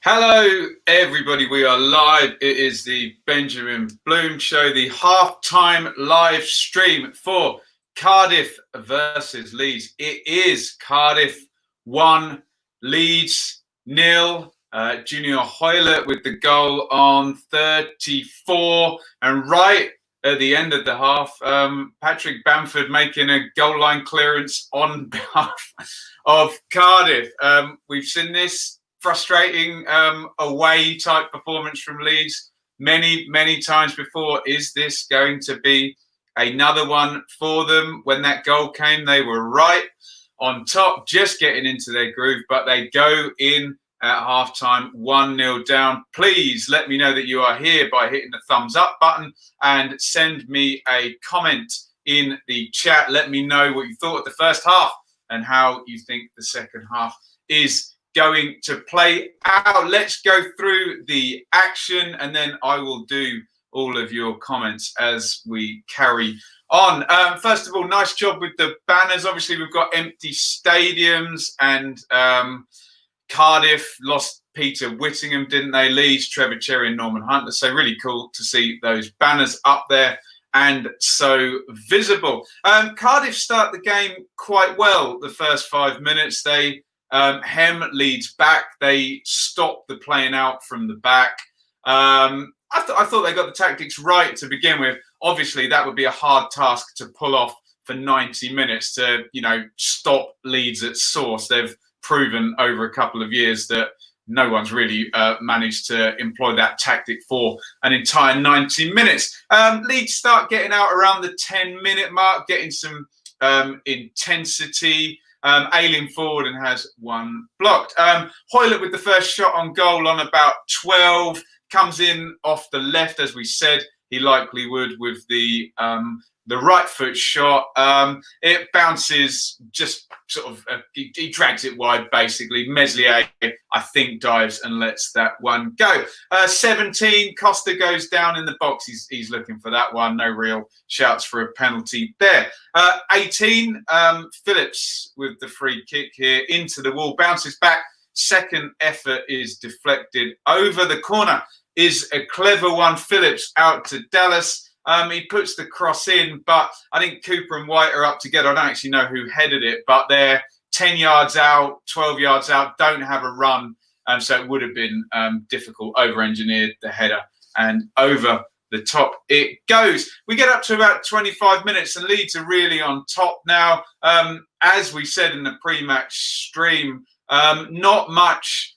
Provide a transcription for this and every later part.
Hello, everybody. We are live. It is the Benjamin Bloom Show, the halftime live stream for Cardiff versus Leeds. It is Cardiff 1, Leeds 0. Junior Hoylett with the goal on 34. And right at the end of the half, Patrick Bamford making a goal line clearance on behalf of Cardiff. We've seen this frustrating away type performance from Leeds many times before. Is this going to be another one for them? When that goal came, they were right on top, just getting into their groove, but they go in at halftime 1-0 down. Please let me know that you are here by hitting the thumbs up button and send me a comment in the chat. Let me know what you thought of the first half and how you think the second half is going to play out. Let's go through the action and then I will do all of your comments as we carry on. First of all, nice job with the banners. Obviously, we've got empty stadiums and Cardiff lost Peter Whittingham, didn't they? Leeds, Trevor Cherry and Norman Hunter. So really cool to see those banners up there and so visible. Cardiff start the game quite well. The first 5 minutes, they hem Leeds back. They stopped the playing out from the back. I thought they got the tactics right to begin with. Obviously, that would be a hard task to pull off for 90 minutes to, stop Leeds at source. They've proven over a couple of years that no one's really managed to employ that tactic for an entire 90 minutes. Leeds start getting out around the 10-minute mark, getting some intensity. Ailing forward and has one blocked. Hoylett with the first shot on goal on about 12, comes in off the left, as we said he likely would with the right foot shot. It bounces just sort of, he drags it wide basically. Meslier, I think, dives and lets that one go. 17, Costa goes down in the box. He's looking for that one. No real shouts for a penalty there. 18, Phillips with the free kick here into the wall, bounces back. Second effort is deflected over the corner. Is a clever one. Phillips out to Dallas. He puts the cross in, but I think Cooper and White are up together. I don't actually know who headed it, but they're 10 yards out, 12 yards out, don't have a run. So it would have been difficult. Over-engineered the header and over the top it goes. We get up to about 25 minutes and Leeds are really on top now. As we said in the pre-match stream, not much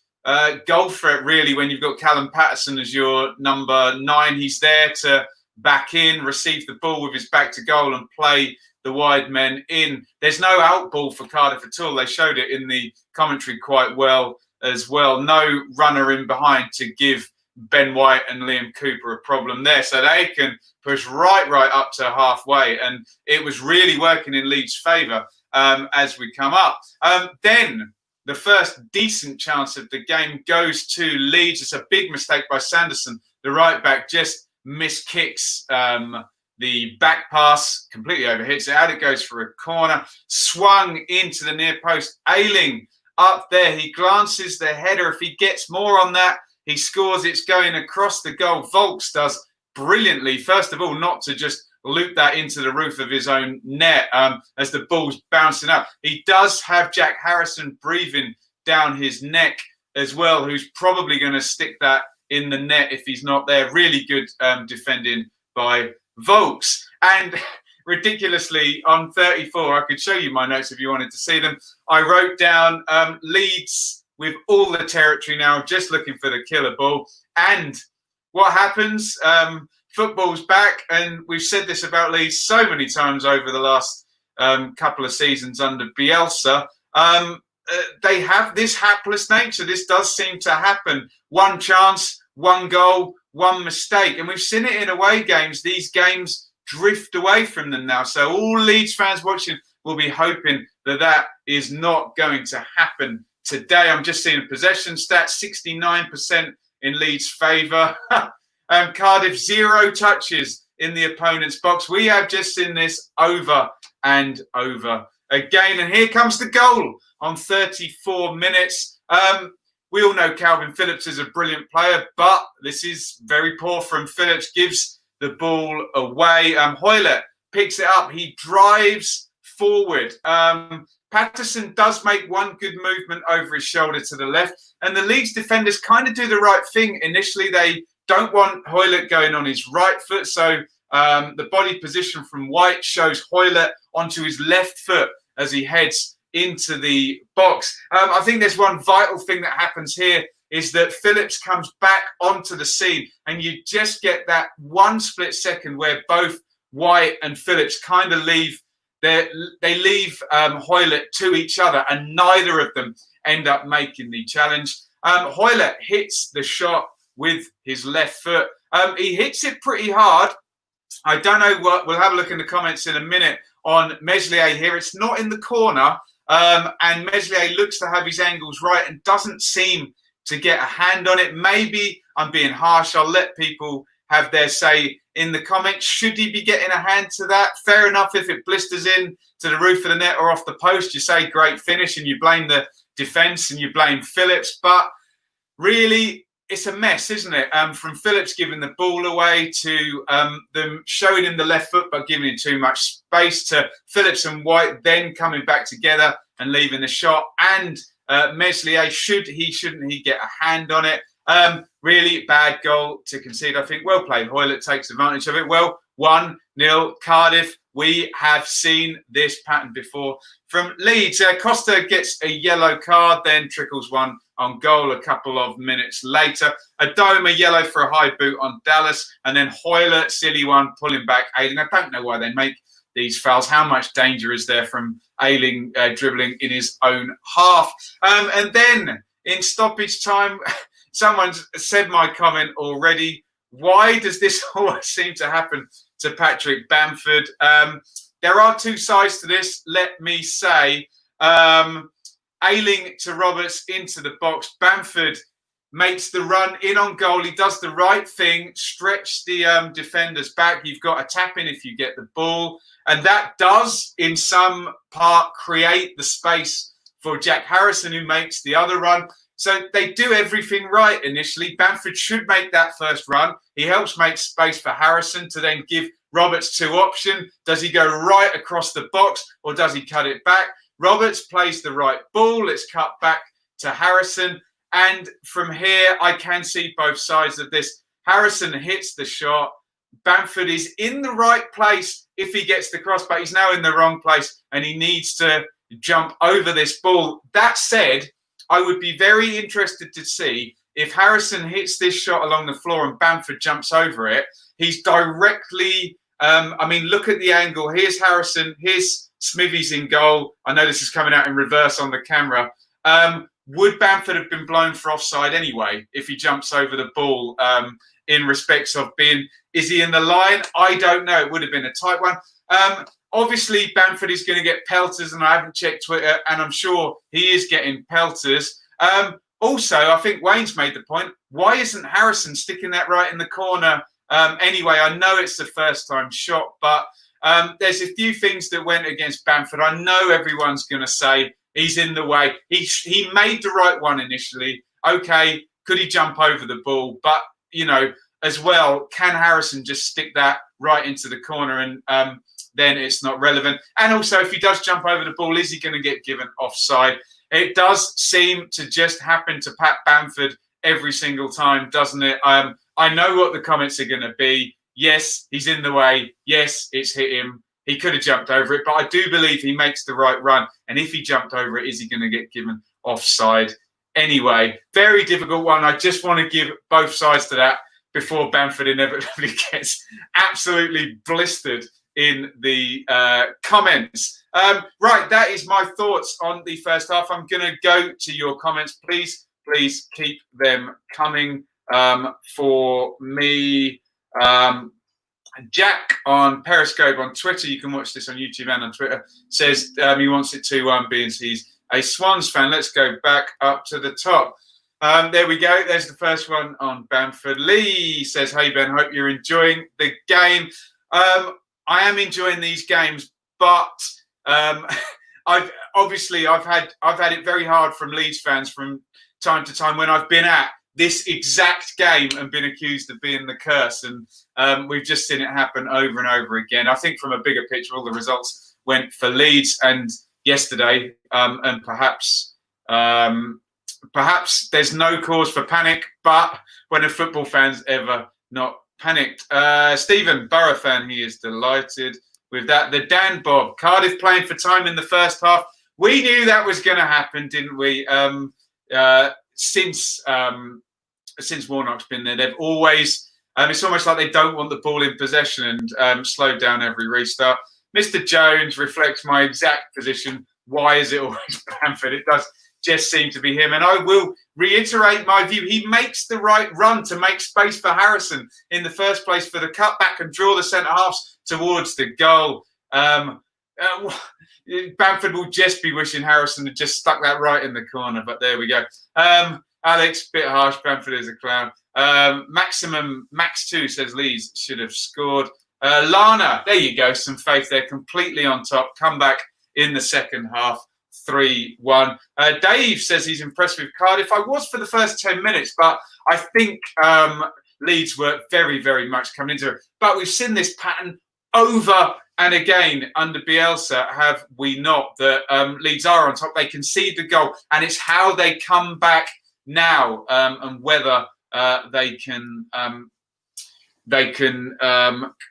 goal threat really when you've got Callum Patterson as your number 9. He's there to back in, receive the ball with his back to goal and play the wide men in. There's no out ball for Cardiff at all. They showed it in the commentary quite well as well. No runner in behind to give Ben White and Liam Cooper a problem there. So they can push right up to halfway. And it was really working in Leeds' favour as we come up. Then the first decent chance of the game goes to Leeds. It's a big mistake by Sanderson. The right back just miskicks the back pass, completely overhits it. Out it goes for a corner. Swung into the near post. Ailing up there. He glances the header. If he gets more on that, he scores. It's going across the goal. Volks does brilliantly. First of all, not to just loop that into the roof of his own net as the ball's bouncing up. He does have Jack Harrison breathing down his neck as well, who's probably going to stick that in the net if he's not there. Really good defending by Volks. And ridiculously, on 34, I could show you my notes if you wanted to see them. I wrote down Leeds with all the territory now, just looking for the killer ball. And what happens? Football's back, and we've said this about Leeds so many times over the last couple of seasons under Bielsa. They have this hapless nature. This does seem to happen. One chance, one goal, one mistake. And we've seen it in away games. These games drift away from them now. So all Leeds fans watching will be hoping that that is not going to happen today. I'm just seeing a possession stat, 69% in Leeds' favour. Cardiff, 0 touches in the opponent's box. We have just seen this over and over again. And here comes the goal on 34 minutes. We all know Calvin Phillips is a brilliant player, but this is very poor from Phillips. Gives the ball away. Hoylett picks it up. He drives forward. Patterson does make one good movement over his shoulder to the left, and the Leeds defenders kind of do the right thing. Initially, they don't want Hoylett going on his right foot, so the body position from White shows Hoylett onto his left foot as he heads into the box. I think there's one vital thing that happens here is that Phillips comes back onto the scene, and you just get that one split second where both White and Phillips kind of leave. They leave Hoylett to each other, and neither of them end up making the challenge. Hoylett hits the shot with his left foot. He hits it pretty hard. I don't know what. We'll have a look in the comments in a minute on Meslier here. It's not in the corner, and Meslier looks to have his angles right and doesn't seem to get a hand on it. Maybe I'm being harsh. I'll let people have their say in the comments. Should he be getting a hand to that? Fair enough if it blisters in to the roof of the net or off the post. You say great finish and you blame the defence and you blame Phillips. But really, it's a mess, isn't it? From Phillips giving the ball away to them showing him the left foot but giving him too much space, to Phillips and White then coming back together and leaving the shot. And Meslier, shouldn't he get a hand on it? Really bad goal to concede. I think well played. Hoylett takes advantage of it. Well, 1-0 Cardiff. We have seen this pattern before from Leeds. Costa gets a yellow card, then trickles one on goal a couple of minutes later. Adoma yellow for a high boot on Dallas, and then Hoylett, silly one, pulling back Ayling. I don't know why they make these fouls. How much danger is there from Ayling dribbling in his own half? And then in stoppage time, someone said my comment already. Why does this always seem to happen to Patrick Bamford? There are two sides to this, let me say. Ayling to Roberts into the box. Bamford makes the run in on goal. He does the right thing, stretch the defenders back. You've got a tap in if you get the ball. And that does, in some part, create the space for Jack Harrison, who makes the other run. So they do everything right initially. Bamford should make that first run. He helps make space for Harrison to then give Roberts two options. Does he go right across the box or does he cut it back? Roberts plays the right ball. It's cut back to Harrison. And from here, I can see both sides of this. Harrison hits the shot. Bamford is in the right place if he gets the cross, but he's now in the wrong place and he needs to jump over this ball. That said, I would be very interested to see if Harrison hits this shot along the floor and Bamford jumps over it. He's directly, look at the angle. Here's Harrison. Here's Smithies in goal. I know this is coming out in reverse on the camera. Would Bamford have been blown for offside anyway if he jumps over the ball in respects of being, is he in the line? I don't know. It would have been a tight one. Obviously, Bamford is going to get pelters, and I haven't checked Twitter, and I'm sure he is getting pelters. Also, I think Wayne's made the point, why isn't Harrison sticking that right in the corner anyway? I know it's the first time shot, but there's a few things that went against Bamford. I know everyone's going to say he's in the way. He made the right one initially. Okay, could he jump over the ball? But, as well, can Harrison just stick that right into the corner and then it's not relevant? And also, if he does jump over the ball, is he going to get given offside? It does seem to just happen to Pat Bamford every single time, doesn't it? I know what the comments are going to be. Yes, he's in the way. Yes, it's hit him. He could have jumped over it, but I do believe he makes the right run. And if he jumped over it, is he going to get given offside? Anyway, very difficult one. I just want to give both sides to that before Bamford inevitably gets absolutely blistered in the comments. Right, that is my thoughts on the first half. I'm going to go to your comments. Please keep them coming for me. Jack on Periscope on Twitter, you can watch this on YouTube and on Twitter, says he wants it 2-1 being he's a Swans fan. Let's go back up to the top. There we go. There's the first one on Bamford. Lee says, "Hey Ben, hope you're enjoying the game." I am enjoying these games, but I've had it very hard from Leeds fans from time to time when I've been at this exact game and been accused of being the curse. And we've just seen it happen over and over again. I think from a bigger picture, all the results went for Leeds and yesterday, and perhaps there's no cause for panic, but when a football fan's ever not panicked. Stephen, Borough fan, he is delighted with that. The Dan Bob, Cardiff playing for time in the first half. We knew that was going to happen, didn't we? Since Warnock's been there, they've always, it's almost like they don't want the ball in possession and slow down every restart. Mr. Jones reflects my exact position. Why is it always Bamford? It does just seem to be him. And I will reiterate my view. He makes the right run to make space for Harrison in the first place for the cutback and draw the centre-halves towards the goal. Bamford will just be wishing Harrison had just stuck that right in the corner, but there we go. Alex, bit harsh. Bamford is a clown. Max2 says Leeds should have scored. Lana, there you go. Some faith there. Completely on top. Come back in the second half. 3-1. Dave says he's impressed with Cardiff. I was for the first 10 minutes, but I think Leeds were very, very much coming into it. But we've seen this pattern over and again under Bielsa, have we not? That Leeds are on top. They concede the goal, and it's how they come back now and whether they can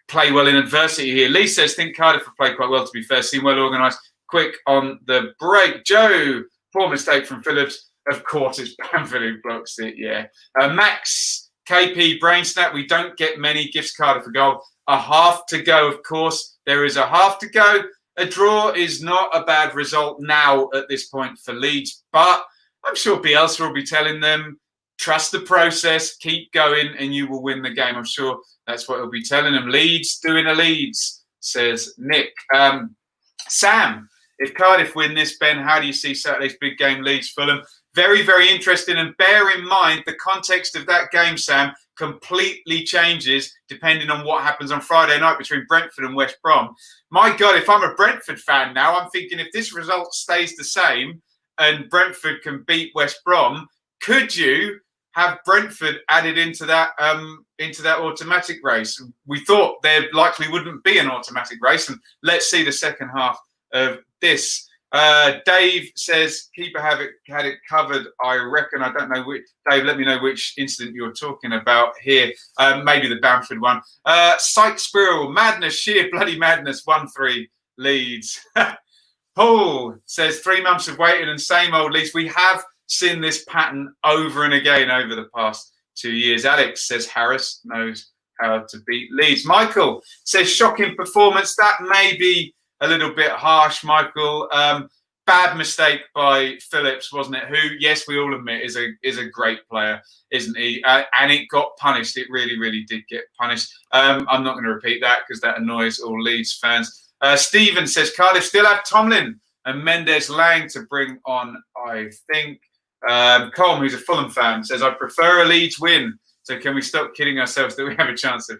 play well in adversity here. Lee says, think Cardiff have played quite well, to be fair. Seem well organised. Quick on the break. Joe, poor mistake from Phillips. Of course, it's Bamford who blocks it, yeah. Max, KP, brain snap. We don't get many. Gives Cardiff a goal. A half to go, of course. There is a half to go. A draw is not a bad result now at this point for Leeds. But I'm sure Bielsa will be telling them, trust the process, keep going, and you will win the game. I'm sure that's what he'll be telling them. Leeds doing a Leeds, says Nick. Sam, if Cardiff win this, Ben, how do you see Saturday's big game, Leeds Fulham? Very, very interesting. And bear in mind, the context of that game, Sam, completely changes depending on what happens on Friday night between Brentford and West Brom. My God, if I'm a Brentford fan now, I'm thinking if this result stays the same and Brentford can beat West Brom, could you have Brentford added into that automatic race? We thought there likely wouldn't be an automatic race, and let's see the second half of this. Dave says, keeper had it covered, I reckon. I don't know which. Dave, let me know which incident you're talking about here. Maybe the Bamford one. Psych Squirrel, madness, sheer bloody madness, 1-3 Leeds. Paul says, 3 months of waiting and same old Leeds. We have seen this pattern over and again over the past 2 years. Alex says, Harris knows how to beat Leeds. Michael says, shocking performance. That may be a little bit harsh, Michael. Bad mistake by Phillips, wasn't it? Who, yes, we all admit is a great player, isn't he? And it got punished. It really, really did get punished. I'm not going to repeat that because that annoys all Leeds fans. Stephen says Cardiff still have Tomlin and Mendes Lang to bring on, I think. Colm, who's a Fulham fan, says, I prefer a Leeds win. So can we stop kidding ourselves that we have a chance of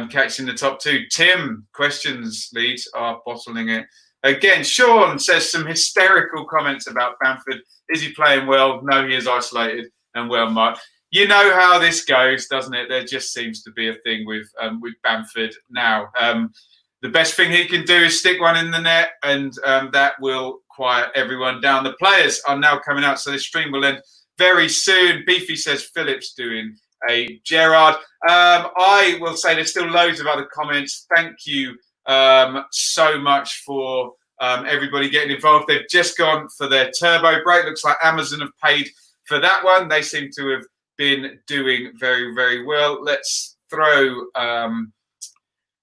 catching the top two? Tim questions Leeds are bottling it. Again, Sean says some hysterical comments about Bamford. Is he playing well? No, he is isolated and well marked. You know how this goes, doesn't it? There just seems to be a thing with Bamford now. The best thing he can do is stick one in the net, and that will quiet everyone down. The players are now coming out, so this stream will end very soon. Beefy says Phillips doing a Gerrard. I will say there's still loads of other comments. Thank you so much for everybody getting involved. They've just gone for their turbo break. Looks like Amazon have paid for that one. They seem to have been doing very, very well. Let's throw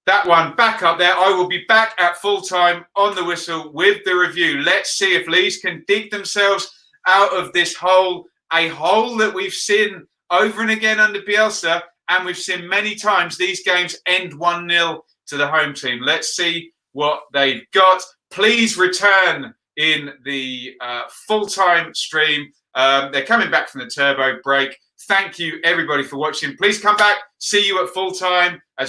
that one back up there. I will be back at full time on the whistle with the review. Let's see if Leeds can dig themselves out of this hole, a hole that we've seen over and again under Bielsa, and we've seen many times these games end 1-0 to the home team. Let's see what they've got. Please return in the full-time stream. They're coming back from the turbo break. Thank you, everybody, for watching. Please come back. See you at full time as